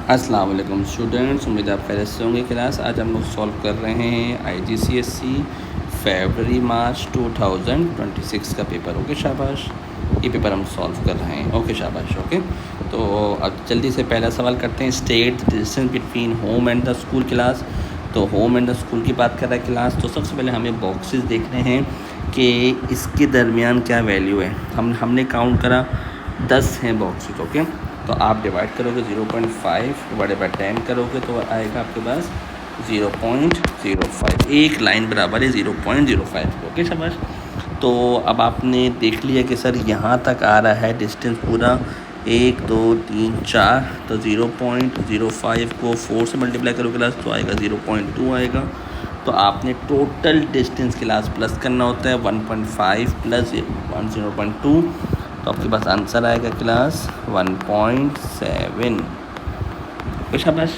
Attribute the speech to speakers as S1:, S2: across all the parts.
S1: अस्सलाम वालेकुम स्टूडेंट्स, उम्मीद आप खैरियत से होंगे। क्लास आज हम लोग सॉल्व कर रहे हैं IGCSE फरवरी मार्च 2026 का पेपर। ओके शाबाश, ये पेपर हम सॉल्व कर रहे हैं। ओके शाबाश। ओके, तो अब जल्दी से पहला सवाल करते हैं। State the distance between home and the school. Class तो होम एंड द स्कूल की बात कर रहा है क्लास। तो सबसे पहले हमें बॉक्सेस देखने हैं कि इसके दरमियान क्या वैल्यू है। हमने काउंट करा 10 हैं बॉक्सेस। ओके, तो आप डिवाइड करोगे 0.5 डिवाइडेड बाई 10 करोगे तो आएगा आपके पास 0.05। एक लाइन बराबर है 0.05। ओके शाबाश। तो अब आपने देख लिया कि सर यहाँ तक आ रहा है डिस्टेंस पूरा 1 2 3 4, तो 0.05 को 4 से मल्टीप्लाई करोगे क्लास तो आएगा 0.2 आएगा। तो आपने टोटल डिस्टेंस क्लास प्लस करना होता है 1.5 प्लस 0.2, तो आपके पास आंसर आएगा क्लास 1.7। शाबाश।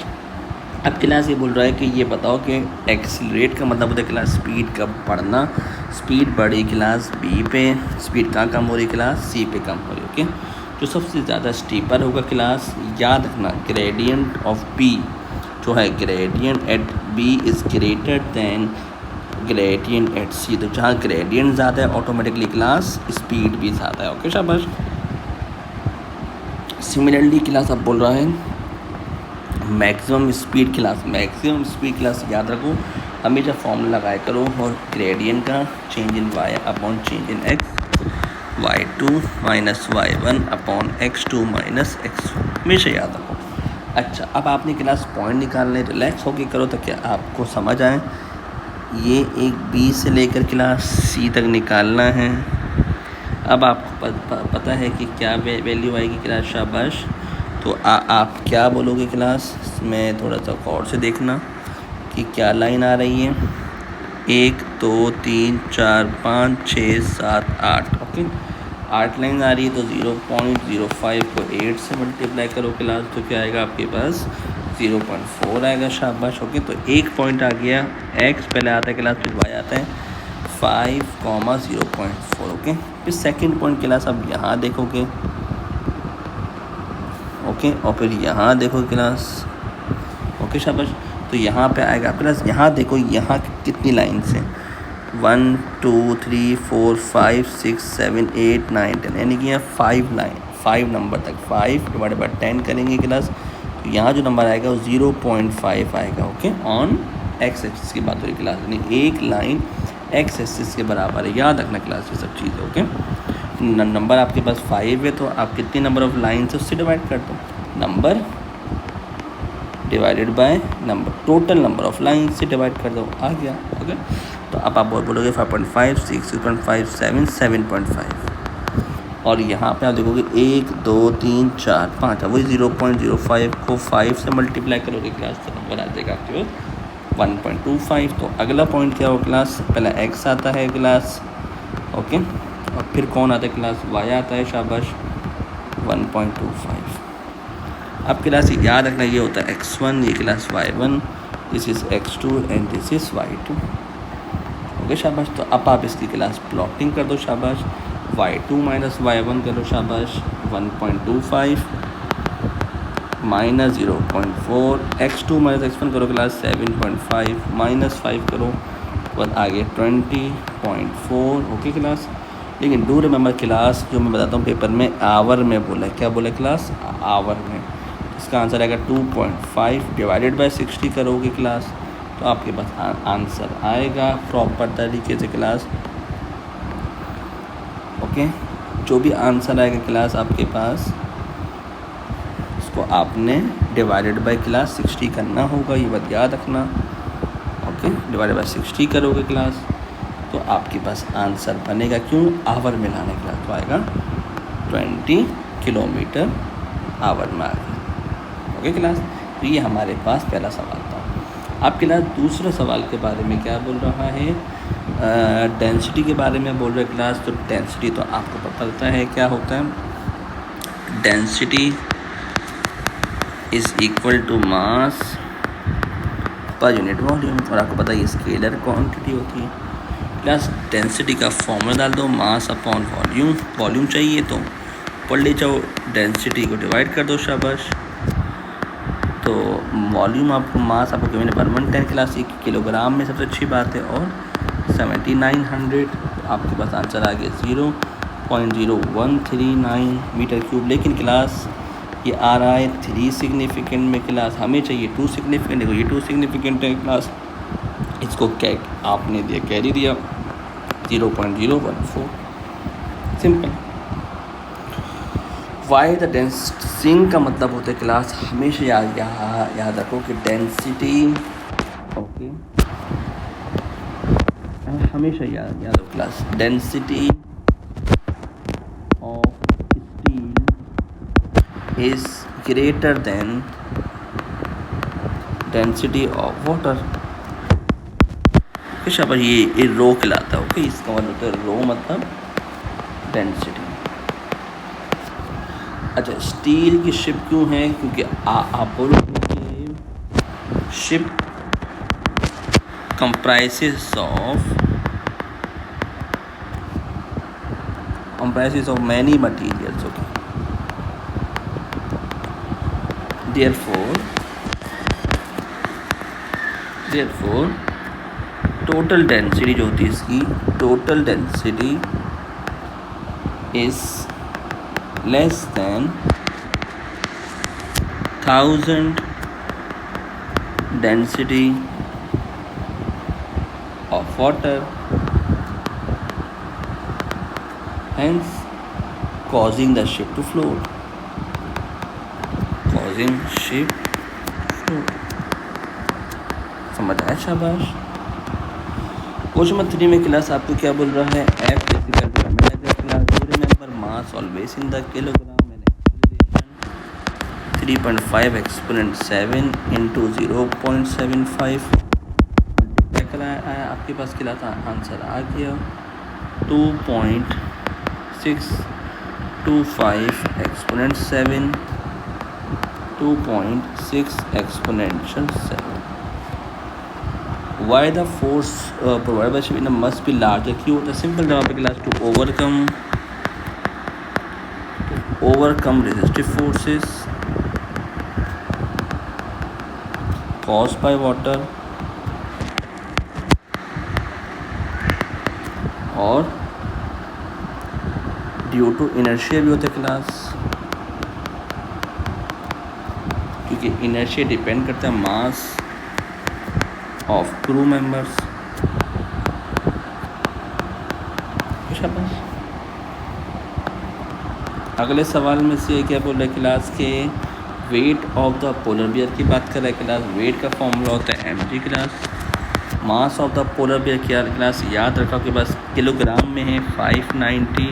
S1: अब क्लास ये बोल रहा है कि ये बताओ कि एक्सीलरेट का मतलब होता है क्लास स्पीड का बढ़ना। स्पीड बढ़ी क्लास बी पे, स्पीड कहाँ कम हो रही क्लास सी पे कम हो रही। ओके, जो सबसे ज़्यादा स्टीपर होगा क्लास, याद रखना ग्रेडियंट ऑफ बी जो है, gradient at B is greater than gradient at C. तो जहाँ ग्रेडियंट ज़्यादा है ऑटोमेटिकली क्लास स्पीड भी ज़्यादा है। ओके शाबाश। सिमिलरली क्लास अब बोल रहा है maximum speed class. Maximum speed class याद रखो, हमेशा फॉर्मूला लगाया करो और ग्रेडियंट का change in y upon change in x, y2 minus y1 upon x2 minus x1, हमेशा याद रखो। अच्छा, अब आपने क्लास पॉइंट निकालने, रिलैक्स होके करो ताकि आपको समझ आए। ये एक बी से लेकर क्लास सी तक निकालना है। अब आपको पता है कि क्या वैल्यू आएगी क्लास। शाबाश। तो आप क्या बोलोगे क्लास में, थोड़ा सा गौर से देखना कि क्या लाइन आ रही है। 1 2 3 4 5 6 7 8। ओके, 8 लाइन आ रही है। तो 0.05 को 8 से मल्टीप्लाई करो क्लास तो क्या आएगा आपके पास 0.4 आएगा। शाबाश। ओके, तो एक पॉइंट आ गया, एक्स पहले आता है क्लास फिर वाई आता है 5,0.4। ओके, फिर सेकंड पॉइंट क्लास अब यहाँ देखोगे। ओके, और फिर यहाँ देखो क्लास। ओके शाबाश। तो यहाँ पे आएगा क्लास, यहाँ देखो यहाँ कितनी लाइन्स हैं, 1 2 3 4 5 6 7 8 9 10, यानी कि यहाँ 5 नंबर तक 5 डिवाइडेड बाई 10 करेंगे क्लास तो यहाँ जो नंबर आएगा वो 0.5 आएगा। ओके, ऑन एक्स एक्सिस की बात हो रही क्लास, यानी एक लाइन एक्स एक्सिस के बराबर है। याद रखना क्लास ये सब चीज़ें। ओके, नंबर आपके पास 5 है तो आप कितने नंबर ऑफ लाइन से उससे डिवाइड कर दो, number divided by number, total number of line से डिवाइड कर दो, आ गया। ओके, तो अब आप बोलोगे 5.5 6 6.5 7 7.5, और यहाँ पे आप देखोगे 1 2 3 4 5, वही 0.05 को 5 से मल्टीप्लाई करोगे क्लास तो नंबर आ जाएगा आपके 1.25। तो अगला पॉइंट क्या हो क्लास, पहला एक्स आता है क्लास। ओके, और फिर कौन आता है क्लास, वाई आता है। शाबाश, 1.25। अब क्लास याद रखना ये होता है x1, ये class y1, this is x2 and this is y2। Okay शाबाश। तो अब आप इसकी क्लास प्लॉटिंग कर दो। शाबाश, y2 माइनस y1 करो। शाबाश, 1.25 माइनस 0.4, x2 माइनस x1 करो क्लास 7.5 माइनस 5 करो, बस आगे 20.4। ओके क्लास, लेकिन डू रिमेंबर क्लास जो मैं बताता हूँ पेपर में आवर में बोला है, क्या बोला क्लास आवर में। इसका आंसर आएगा 2.5 डिवाइडेड बाय 60 करोगे क्लास तो आपके पास आंसर आएगा प्रॉपर तरीके से क्लास। ओके, जो भी आंसर आएगा क्लास आपके पास उसको आपने डिवाइडेड बाय क्लास 60 करना होगा, ये बात याद रखना। ओके, डिवाइडेड बाय 60 करोगे क्लास तो आपके पास आंसर बनेगा, क्यों आवर में लाने क्लास तो आएगा 20 किलोमीटर आवर में आएगा। ओके क्लास, तो ये हमारे पास पहला सवाल था। अब क्लास दूसरा सवाल के बारे में क्या बोल रहा है, डेंसिटी के बारे में बोल रहा है क्लास। तो डेंसिटी तो आपको पता है क्या होता है, density is equal to mass per unit volume, और आपको पता है स्केलर क्वांटिटी होती है। क्लास डेंसिटी का फॉर्मूला डाल दो, मास अपॉन वॉल्यूम। वॉल्यूम चाहिए तो पढ़ ले जाओ, डेंसिटी को डिवाइड कर दो। शाबाश, तो वॉल्यूम आपको मास आपको मैंने 110 क्लास किलोग्राम में सबसे अच्छी बात है, और 7900 आपके पास आंसर आ गया 0.0139 मीटर क्यूब। लेकिन क्लास ये आ रहा है 3 सिग्निफिकेंट में, क्लास हमें चाहिए 2 सिग्निफिकेंट। देखो ये 2 सिग्निफिकेंट है क्लास, इसको आपने दिया कैरी दिया 0.014, सिंपल। वाई द डेंसिटी, सिंग का मतलब होता है क्लास, हमेशा याद रखो कि डेंसिटी, ओके, हमेशा याद रखो class, density of steel is greater than density of water. शाबाश, ये रो कहलाता है, ओके। इसका मतलब होता है रो मतलब डेंसिटी। अच्छा, स्टील की शिप क्यों है? क्योंकि आप बोलोगे ship comprises of many materials, okay. Therefore total density जो होती है इसकी, total density is less than 1000 density of water, hence causing the ship to float. समझ आया? शाबाश। क्वेश्चन नंबर 3 में क्लास आपको क्या बोल रहा है? F physical parameter class, do remember mass always in the kilogram and acceleration 3.5 exponent 7 into 0.75। आपके पास क्या था? आंसर आ गया 2.625 exponent 7, 2.6 exponential 7. Why the force provided by ship must be larger? क्यों होता है? सिंपल जवाब है class, to overcome resistive forces caused by water, और ड्यू टू इनर्शिया भी होता है क्लास, क्योंकि इनर्शिया डिपेंड करता है मास ऑफ क्रू मेंबर्स। अगले सवाल में से क्या बोल रहा है क्लास के weight of the polar bear की बात कर रहा है क्लास। वेट का फॉर्मूला होता है mg class. Mass of the polar bear क्या क्लास? याद रखो कि बस किलोग्राम में है 590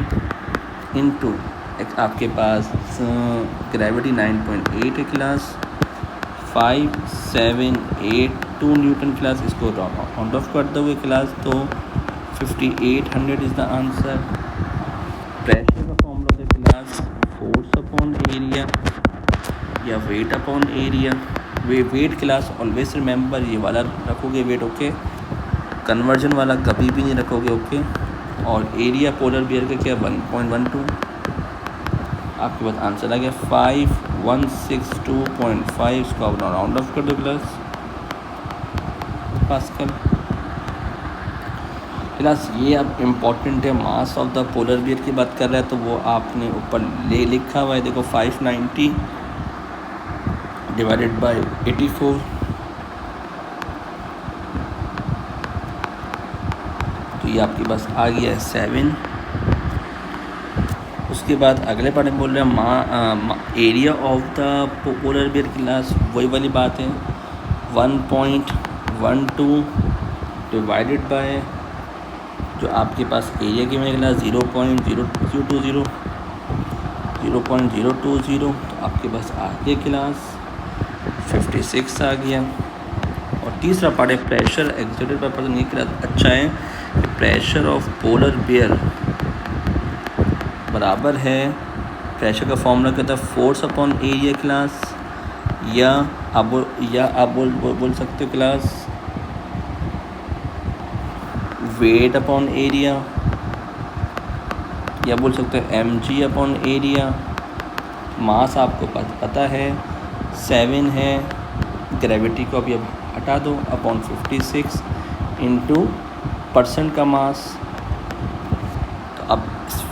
S1: इंटू आपके पास ग्रेविटी 9.8 है क्लास, 5782 न्यूटन क्लास। इसको राउंड ऑफ कर दो क्लास तो 5800 इज़ द आंसर। प्रेशर का फॉर्मूला होता है क्लास फोर्स अपॉन एरिया या weight upon area. Weight class always remember ये वाला रखोगे वेट, ओके। कन्वर्जन वाला कभी भी नहीं रखोगे, ओके। और एरिया पोलर बियर का क्या 1.12। आपके पास आंसर आ गया 5162.5। इसको आप राउंड ऑफ कर दो क्लास पास्कल। क्लास ये अब इम्पॉर्टेंट है, mass of the polar bear की बात कर रहा है तो वो आपने ऊपर लिखा हुआ है, देखो 590 डिवाइडेड बाय 84, तो ये आपके पास आ गया 7। उसके बाद अगले पार्ट में बोल रहे हैं area of the polar bear class, वही वाली बात है 1.12 डिवाइडेड बाय जो आपके पास एरिया की मैंने क्लास 0.020, तो आपके पास आ गया क्लास 56 आ गया। और तीसरा पार्ट है प्रेशर एक्सर्टेड बाय पर्सन। ये क्लास अच्छा है, प्रेशर ऑफ पोलर बियर बराबर है, प्रेशर का फॉर्मूला कहता है फोर्स अपॉन एरिया क्लास, या आप बोल सकते हो क्लास वेट अपॉन एरिया, या बोल सकते हो mg अपॉन एरिया। मास आपको पता है 7 है, ग्रेविटी को अभी अब हटा दो, अपॉन 56 इंटू परसेंट का मास। तो अब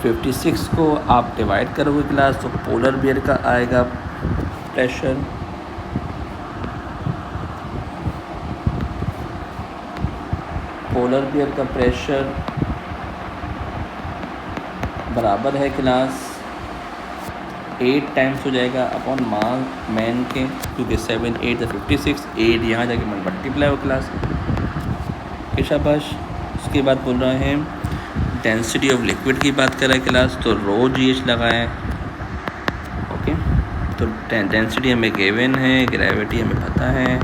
S1: 56 को आप डिवाइड करोगे क्लास, तो पोलर बियर का आएगा प्रेशर, पोलर बियर का प्रेशर बराबर है क्लास 8 टाइम्स हो जाएगा अपॉन मैन के, क्योंकि 7 8 56, 8 यहाँ जाके मल्टीप्लाई हो क्लास के। शाबाश। उसके बाद बोल रहे हैं डेंसिटी ऑफ लिक्विड की बात कर रहे हैं क्लास, तो रो GH लगाएं। ओके, तो डेंसिटी हमें गिवन है, ग्रेविटी हमें पता है,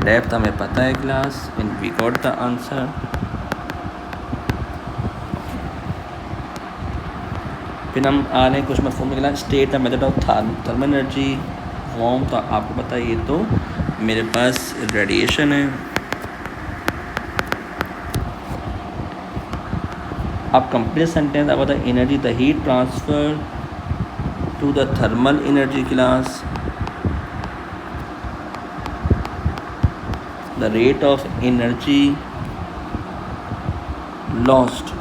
S1: डेप्थ हमें पता है class, and we got the answer. फिर हम आ रहे हैं कुछ मफहूम निकला, state the method of thermal energy warm. तो आपको पता है ये तो मेरे पास रेडिएशन है। अब कंप्लीट सेंटेंस अब बताए energy the heat transfer to the thermal energy class, the rate of energy lost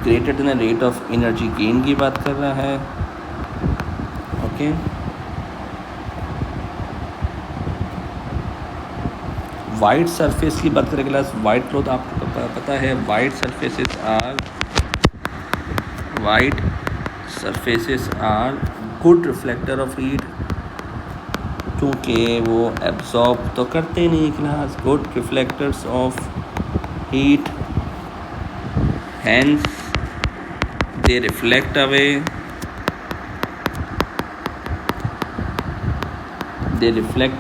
S1: greater than rate of energy gain की बात कर रहा है। ओके, वाइट सरफेस की बात करें क्लास, वाइट क्लॉथ आपको पता है, white surfaces are good reflector of heat, क्योंकि वो एब्जॉर्ब तो करते नहीं class, good reflectors of heat, hence they reflect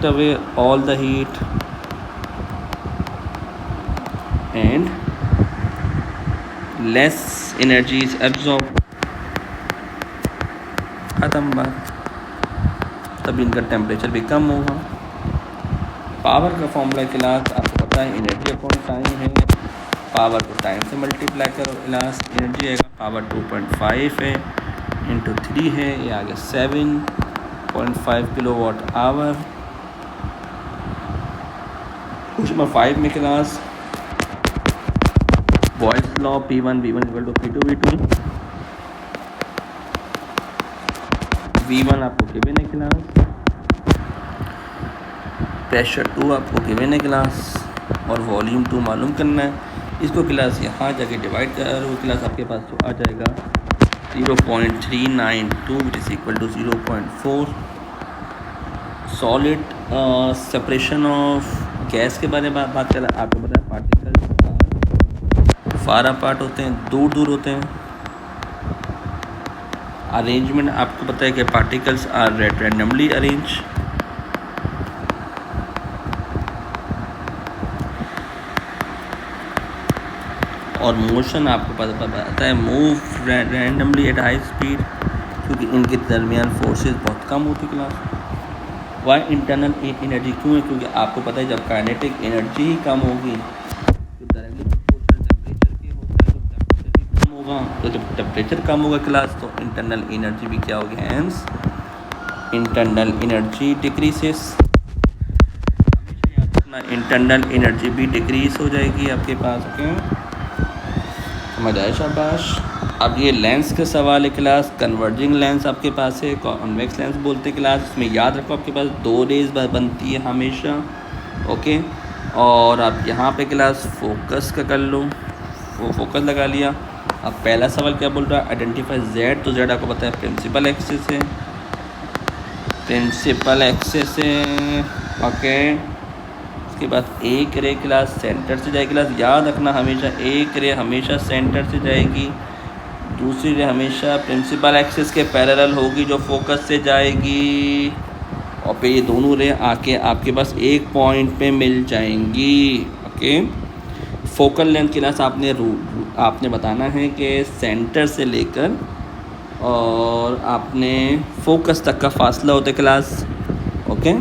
S1: away all the heat and less energy is absorbed। ख़त्म बात। तब इनका टेम्परेचर भी कम होगा। पावर का फॉर्मूला क्लास आपको पता है, एनर्जी अपॉन टाइम है, पावर को टाइम से मल्टीप्लाई करो क्लास, एनर्जी आएगा पावर 2.5 है इंटू 3 है, ये आ गया 7.5 किलोवाट आवर। क्वेश्चन 5 में class Boyle's law P1 V1 equal to P2 V2, V1 आपको गिवन है क्लास, प्रेशर 2 आपको गिवन है क्लास, और वॉल्यूम 2 मालूम करना है। इसको क्लास यहाँ जाके डिवाइड करो क्लास, आपके पास तो आ जाएगा 0.392 which is equal to 0.4। Solid separation of gas के बारे में बात करें, आपको पता है पार्टिकल्स फार अपार्ट होते हैं, दूर दूर होते हैं। अरेंजमेंट आपको पता है कि पार्टिकल्स आर रैंडमली अरेंज। और मोशन आपको पता है move randomly at high speed, क्योंकि इनके दरमियान फोर्सेस बहुत कम होती क्लास। वाई इंटरनल एनर्जी क्यों है, क्योंकि आपको पता है जब काइनेटिक एनर्जी ही कम होगी तो डायरेक्टली प्रोपोर्शनल टेम्परेचर के होता है, तो टेम्परेचर भी कम होगा, तो जब टेम्परेचर कम होगा क्लास तो इंटरनल एनर्जी भी क्या होगी, हैंस इंटरनल एनर्जी डिक्रीसेस। हमेशा याद रखना इंटरनल एनर्जी भी डिक्रीज हो जाएगी आपके पास। क्यों समझ आए? शाबाश। अब ये लेंस का सवाल है क्लास, कन्वर्जिंग लेंस आपके पास है, कॉन्वेक्स लेंस बोलते हैं क्लास। इसमें याद रखो आपके पास 2 रेज बनती है हमेशा। ओके, और आप यहाँ पे क्लास फोकस का कर लो, वो फोकस लगा लिया। अब पहला सवाल क्या बोल रहा है, आइडेंटिफाई जेड। तो जेड आपको पता है प्रिंसिपल एक्सिस है, प्रिंसिपल एक्सिस है। ओके, उसके बाद एक रे क्लास सेंटर से जाएगी क्लास, याद रखना हमेशा एक रे हमेशा सेंटर से जाएगी, दूसरी रे हमेशा प्रिंसिपल एक्सिस के पैरेलल होगी जो फोकस से जाएगी, और फिर ये दोनों रे आके आपके पास एक पॉइंट पे मिल जाएंगी। ओके, फोकल लेंथ क्लास आपने बताना है कि सेंटर से लेकर और आपने फोकस तक का फासला होता है क्लास। ओके,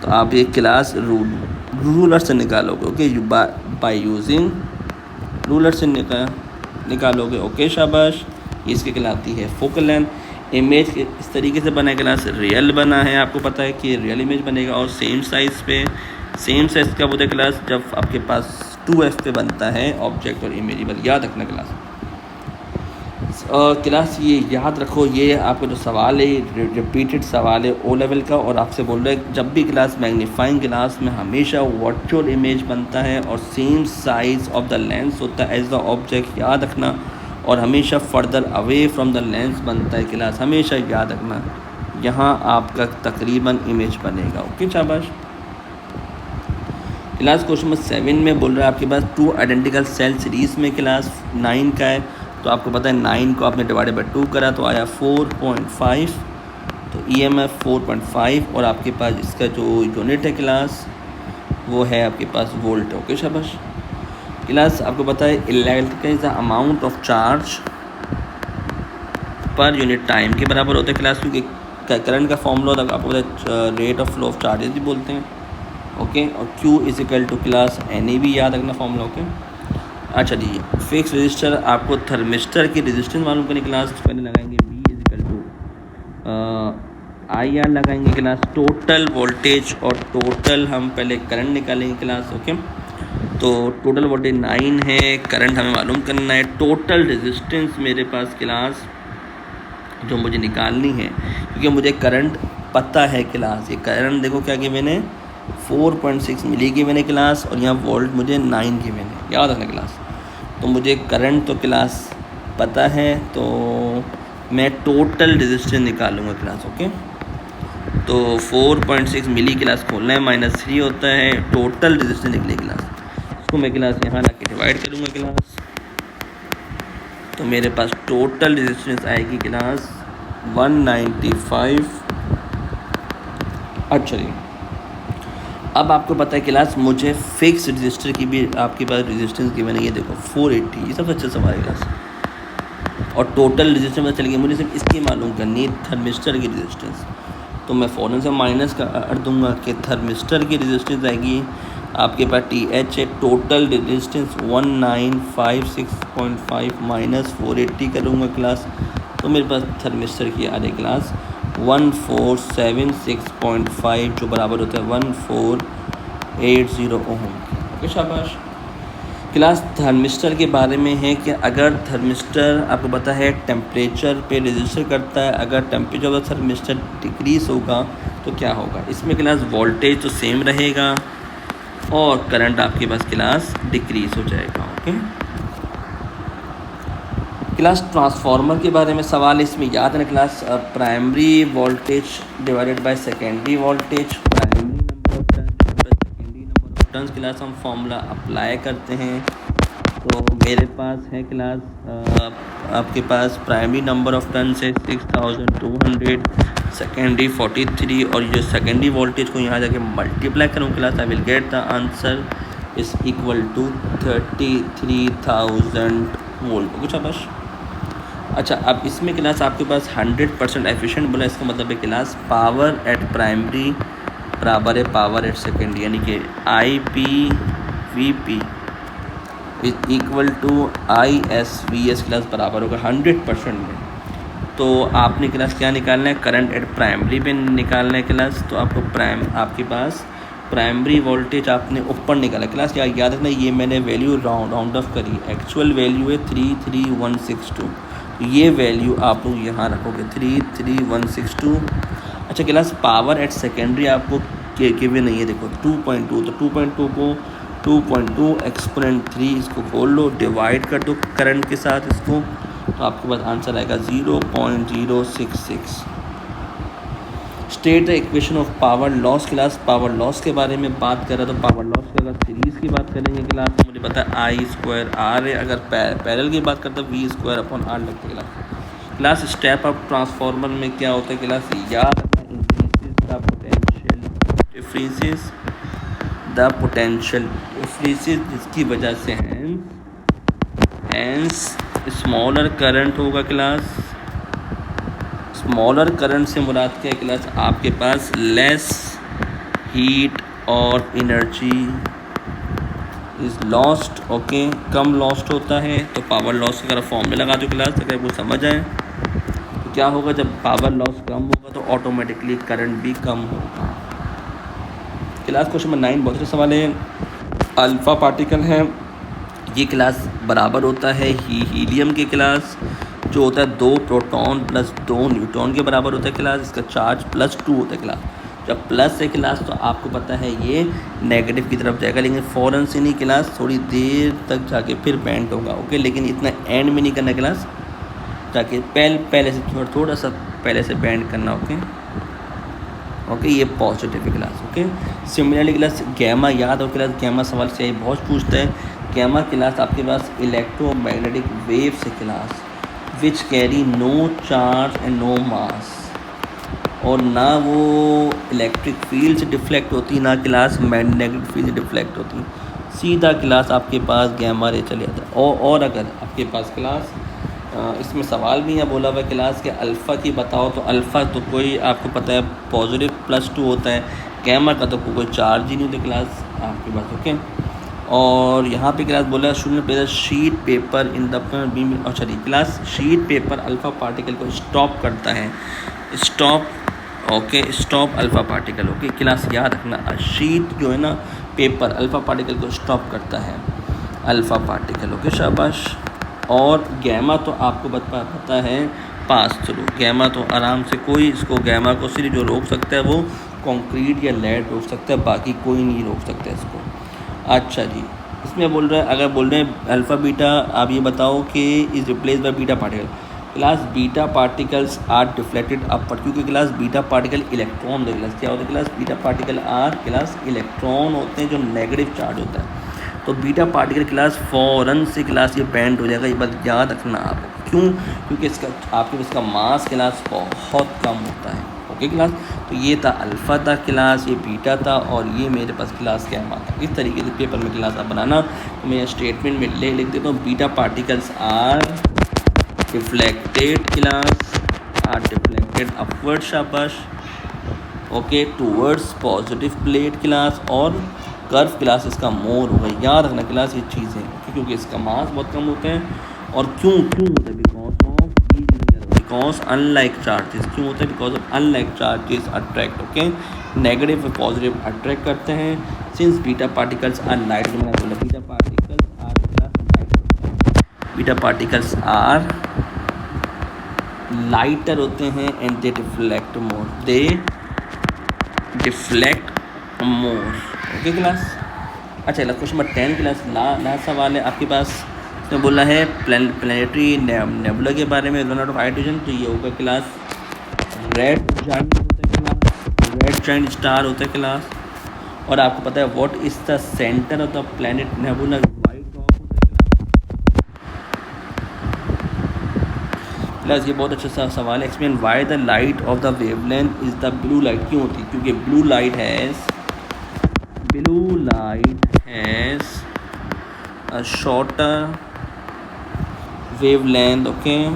S1: तो आप ये क्लास रूलर से निकालोगे। ओके, बाय यूजिंग रूलर से निकालोगे। ओके, शाबाश। इसकी कहलाती है फोकल लेंथ। इमेज इस तरीके से बना है क्लास, रियल बना है, आपको पता है कि रियल इमेज बनेगा और सेम साइज़ पे, सेम साइज़ कब होता है क्लास, जब आपके पास 2f पे बनता है ऑब्जेक्ट और इमेज। बस याद रखना क्लास। क्लास ये याद रखो, ये आपका जो सवाल है रिपीटेड सवाल है ओ लेवल का, और आपसे बोल रहे हैं जब भी क्लास मैग्नीफाइंग ग्लास में हमेशा वर्चुअल इमेज बनता है और same size of the lens होता है एज द ऑब्जेक्ट, याद रखना। और हमेशा further away from the lens बनता है क्लास, हमेशा याद रखना। यहाँ आपका तकरीबन इमेज बनेगा। ओके शाबाश। क्लास क्वेश्चन नंबर 7 में बोल रहा है आपके पास 2 आइडेंटिकल सेल सीरीज़ में क्लास 9 का है। तो आपको पता है 9 को आपने डिवाइडेड बाई 2 करा तो आया 4.5, तो EMF 4.5, और आपके पास इसका जो यूनिट है क्लास वो है आपके पास वोल्ट। ओके शाबाश। क्लास आपको पता है electrical is the amount of charge per unit time के बराबर होता है क्लास, क्योंकि करंट का फॉर्मूला होता है आपको पता है rate of flow of charges भी बोलते हैं। ओके, और Q is equal to class NA भी याद रखना फॉर्मूला। ओके, अच्छा जी। फिक्स रजिस्टर, आपको थर्मिस्टर की रेजिस्टेंस मालूम करने क्लास पहले लगाएंगे V is equal to IR लगाएंगे क्लास, टोटल वोल्टेज और टोटल हम पहले करंट निकालेंगे क्लास। ओके, तो टोटल वोल्टेज 9 है, करंट हमें मालूम करना है, टोटल रेजिस्टेंस मेरे पास क्लास जो मुझे निकालनी है, क्योंकि मुझे करंट पता है क्लास। ये करंट देखो क्या कि मैंने 4.6 मिली की मैंने क्लास, और यहाँ वोल्ट मुझे 9 की मैंने, याद रखना क्लास। तो मुझे करंट तो क्लास पता है, तो मैं टोटल रेजिस्टेंस निकालूंगा क्लास। ओके, तो 4.6 मिली क्लास खोलना है, -3 होता है, टोटल रेजिस्टेंस निकले क्लास, इसको मैं क्लास यहाँ ला के डिवाइड करूँगा क्लास, तो मेरे पास टोटल रेजिस्टेंस आएगी क्लास 195। अच्छा जी, अब आपको पता है क्लास मुझे फिक्स रजिस्टर की भी आपके पास रेजिस्टेंस गिवन है, ये देखो 480, ये सबसे अच्छा सवाल है क्लास। और टोटल रेजिस्टेंस पता चल गया, मुझे सिर्फ इसकी मालूम करनी है थर्मिस्टर की रेजिस्टेंस, तो मैं फ़ौरन से माइनस कर दूंगा कि थर्मिस्टर की रेजिस्टेंस आएगी आपके पास TH है, टोटल रेजिस्टेंस 1956.5 माइनस 480 करूँगा क्लास, तो मेरे पास थर्मिस्टर की आ रही क्लास 1476.5, जो बराबर होता है 1480 ओम। ओके शाबाश। क्लास थर्मिस्टर के बारे में है कि अगर थर्मिस्टर आपको पता है टेम्परेचर पे रजिस्टर करता है, अगर टेम्परेचर ऑफ थर्मिस्टर डिक्रीज़ होगा तो क्या होगा, इसमें क्लास वोल्टेज तो सेम रहेगा और करंट आपके पास क्लास डिक्रीज़ हो जाएगा। ओके, क्लास ट्रांसफार्मर के बारे में सवाल इसमें याद है class, primary voltage divided by secondary voltage, primary number of turn secondary number of turns class हम फॉर्मूला अप्लाई करते हैं। तो मेरे पास है क्लास आपके पास प्राइमरी नंबर ऑफ टर्न्स है 6200, सेकेंडरी 43, और जो सेकेंडरी वोल्टेज को यहाँ जाके मल्टीप्लाई करूँ class, I will get the answer is equal to 33,000 volt. कुछ बस। अच्छा, अब इसमें क्लास आपके पास 100% एफिशिएंट बोला, इसका मतलब है क्लास पावर एट प्राइमरी बराबर है पावर एट सेकेंडरी, यानी कि IPVP is equal to ISVS class बराबर होगा 100% में। तो आपने क्लास क्या निकालना है, करंट एट प्राइमरी पे निकालना है क्लास, तो आपको आपके पास प्राइमरी वोल्टेज आपने ऊपर निकाला क्लास, क्या याद रखना, ये मैंने वैल्यू राउंड ऑफ करी, एक्चुअल वैल्यू है 33162, तो ये वैल्यू आप लोग यहाँ रखोगे 33162। अच्छा क्लास, पावर एट सेकेंडरी आपको के भी नहीं है, देखो 2.2, तो 2.2 को 2.2 एक्सपोनेंट 3 इसको खोल लो, डिवाइड कर दो करंट के साथ इसको, तो आपके पास आंसर आएगा 0.066। State the equation of power loss class, power loss के बारे में बात कर रहा तो पावर लॉस की अगर सीरीज़ की बात करेंगे क्लास, तो मुझे पता है I2R है, अगर पैरेलल की बात करते हैं V2/R लगता है क्लास। स्टेप अप ट्रांसफार्मर में क्या होता है क्लास, याद रखना, इंक्रीजेस द पोटेंशियल डिफरेंसेस जिसकी वजह से हैंस स्मॉलर करंट होगा क्लास। स्मॉलर करंट से मुराद क्या है क्लास, आपके पास लेस हीट और energy is lost. Okay, come lost होता है, तो पावर लॉस का अगर फॉर्मूला लगा दो क्लास, अगर वो समझ आए तो क्या होगा, जब पावर लॉस कम होगा तो ऑटोमेटिकली करंट भी कम होगा। क्लास क्वेश्चन नंबर 9 बहुत अच्छा सवाल है। अल्फ़ा पार्टिकल है, ये क्लास बराबर होता है हीलियम के क्लास जो होता है 2 प्रोटॉन प्लस 2 न्यूट्रॉन के बराबर होता है क्लास। इसका चार्ज +2 होता है क्लास। जब प्लस है क्लास तो आपको पता है ये नेगेटिव की तरफ जाएगा, लेकिन फ़ौरन से नहीं क्लास, थोड़ी देर तक जाके फिर बैंड होगा। ओके, लेकिन इतना एंड में नहीं करना क्लास, जाके पहले से थोड़ा सा पहले से बैंड करना। ओके, ये पॉजिटिव है class. Okay, similarly class gamma याद हो क्लास, गैमा सवाल से बहुत पूछता है। गैमा क्लास आपके पास इलेक्ट्रोमैग्नेटिक वेव्स है class which carry no charge and no mass, और ना वो इलेक्ट्रिक फील्ड से डिफ्लेक्ट होती, ना क्लास मैग्नेटिक फील्ड से डिफ्लेक्ट होती, सीधा क्लास आपके पास गैमा रे चले जाता है। और अगर आपके पास क्लास इसमें सवाल भी है बोला हुआ क्लास के अल्फ़ा की बताओ, तो अल्फ़ा तो कोई आपको पता है पॉजिटिव +2 होता है, गैमा का तो कोई चार्ज ही नहीं होता क्लास आपके पास। ओके, और यहाँ पे क्लास बोला शून्य place sheet paper in the beam, अच्छा class sheet paper alpha particle को स्टॉप करता है, stop. Okay, stop alpha particle. Okay class याद रखना, शीट जो है ना पेपर अल्फ़ा पार्टिकल को स्टॉप करता है, अल्फ़ा पार्टिकल। ओके शाबाश। और गैमा तो आपको पता है पास थ्रू, गैमा तो आराम से कोई इसको गैमा को सिर्फ जो रोक सकता है वो कंक्रीट या लेड रोक सकता है, बाकी कोई नहीं रोक सकता इसको। अच्छा जी, इसमें बोल रहा है, अगर बोल रहे हैं अल्फ़ा बीटा, आप ये बताओ कि is replace by beta particle. Class beta particles are deflected upward, क्योंकि क्लास बीटा पार्टिकल इलेक्ट्रॉन होते हैं। क्लास क्या होता है, class beta particle are class electron होते हैं जो नेगेटिव चार्ज होता है, तो बीटा पार्टिकल क्लास फ़ौरन से क्लास ये बैंड हो जाएगा। ये बात याद रखना आप, क्यों, क्योंकि इसका आपके इसका मास क्लास बहुत कम होता है। ओके क्लास, तो ये था अल्फ़ा था क्लास, ये बीटा था, और ये मेरे पास क्लास गैमा था। इस तरीके से पेपर में क्लास आप बनाना, तो मैं स्टेटमेंट में लिख देता हूँ, beta particles are deflected class, are deflected upward शाबाश। Okay, towards positive plate class, और कर्व क्लास इसका मोर होगा। याद रखना क्लास ये चीज़ें, क्योंकि इसका मास बहुत कम होता है। और क्यों होता है, बिकॉज अनलाइक चार्जेस, क्यों होता है, because of unlike charges attract. Okay, negative और पॉजिटिव अट्रैक्ट करते हैं। Since beta particles are light, मैंने बोला beta particles are light, beta particles are lighter होते हैं and they deflect more, they deflect more. Okay class. अच्छा question number 10 class last सवाल है आपके पास, इसमें बोला है प्लानिटरी नेबुला के बारे में, रन आउट ऑफ हाइड्रोजन। तो ये होगा क्लास रेड जाइंट होता है क्लास, रेड जाइंट स्टार होता है क्लास। और आपको पता है what is the centre of the planet nebula, white dwarf होता है क्लास। ये बहुत अच्छा सा सवाल है। Explain why the light of the wavelength is the blue light, क्यों होती है, क्योंकि blue light has a shorter wavelength, okay,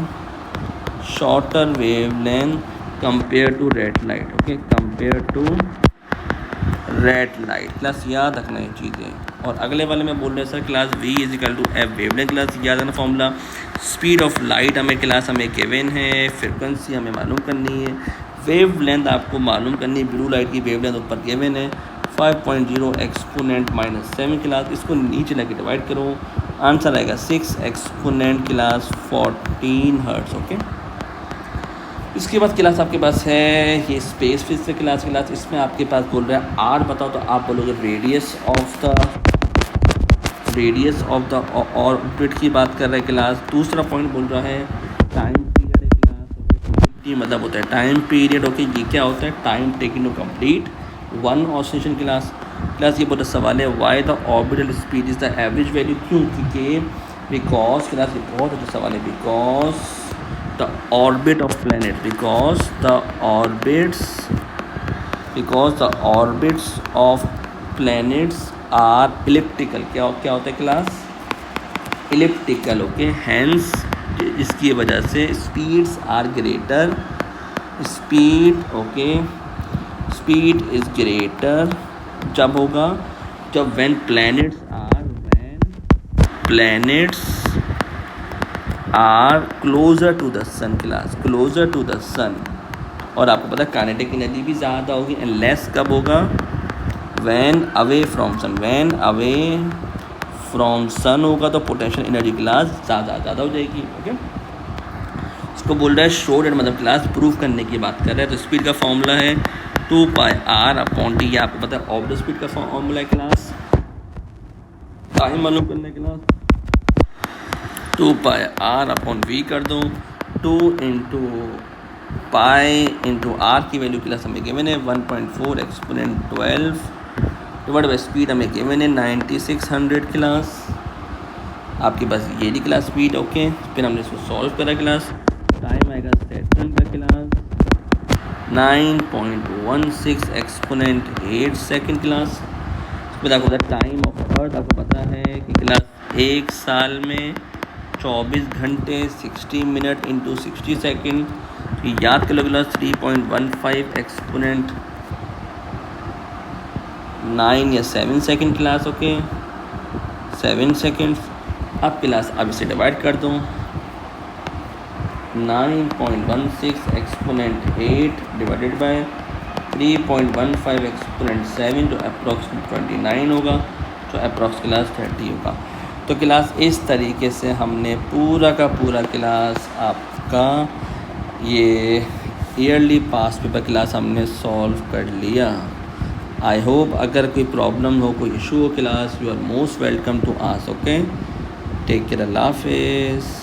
S1: shorter wavelength compared to red light, okay, compared to red light। Class याद रखना ये चीज़ें। और अगले वाले में बोल रहे हैं sir class V is equal to F wavelength. Class याद रखना फॉर्मूला, स्पीड ऑफ लाइट हमें क्लास हमें गिवन है, फ्रिक्वेंसी हमें मालूम करनी है, वेवलेंथ आपको मालूम करनी है, ब्लू लाइट की वेवलेंथ ऊपर गिवन है 5.0 एक्सपोनेंट -7 क्लास। इसको नीचे लगे डिवाइड करो, आंसर आएगा 6 एक्सपोनेंट क्लास 14 हर्ट्ज। ओके, इसके बाद क्लास आपके पास है ये स्पेस फिजिक्स क्लास। इसमें आपके पास बोल रहा है आर बताओ, तो आप बोलोगे रेडियस ऑफ द ऑर्बिट की बात कर रहे हैं क्लास। दूसरा पॉइंट बोल रहा है टाइम पीरियड है क्लास, मतलब होता है टाइम पीरियड। ओके, ये क्या होता है, time taking to complete one oscillation class. ये बहुत सवाल है, why the orbital speed is the average value, क्यों, क्योंकि बिकॉज क्लास, ये बहुत अच्छा सवाल है, because the orbit of planet, because the orbits of planets are elliptical. क्या होता है क्लास, इलिप्टिकल। ओके, हैंस इसकी वजह से speeds are greater, speed is greater जब होगा, जब when planets are closer to the sun class, closer to the sun. और आपको पता है काइनेटिक एनर्जी भी ज़्यादा होगी एंड लेस कब होगा, when away from sun, when away from sun होगा तो पोटेंशियल एनर्जी क्लास ज़्यादा हो जाएगी। ओके, इसको बोल रहा है शो डेट, मतलब क्लास प्रूव करने की बात कर रहा है। तो स्पीड का फॉर्मूला है 2πr/t, ये आपको पता है ऑफ द स्पीड का फॉर्मूला है क्लास। टाइम मालूम करने के लिए 2πr/v कर दो, 2 इंटू पाई इंटू आर की वैल्यू क्लास हमें गिवन है 1.4 एक्सपोनेंट 12 डिवाइड बाई स्पीड हमें गिवन है 9600 क्लास। आपके पास ये डी क्लास स्पीड। ओके, फिर हमने इसको सॉल्व करा क्लास, टाइम आएगा सेटल का क्लास 9.16 एक्सपोनेंट 8 सेकेंड क्लास। फिर आपको पता है टाइम ऑफ अर्थ आपको पता है कि क्लास एक साल में 24 घंटे 60 मिनट इंटू 60 सेकेंड। तो याद कर लो क्लास 3.15 एक्सपोनेंट 9 या 7 सेकेंड क्लास। Okay, 7 seconds. अब क्लास अब इसे डिवाइड कर दो, 9.16 एक्सपोनेंट 8 डिवाइडेड बाय 3.15 एक्सपोनेंट 7 जो अप्रॉक्सीमेट 29 होगा, जो अप्रॉक्स क्लास 30 होगा। तो क्लास इस तरीके से हमने पूरा का पूरा क्लास आपका ये ईयरली पास पेपर क्लास हमने सॉल्व कर लिया। आई होप अगर कोई प्रॉब्लम हो, कोई इशू हो class, you are most welcome to ask. Okay, take care, अल्लाह हाफिज़।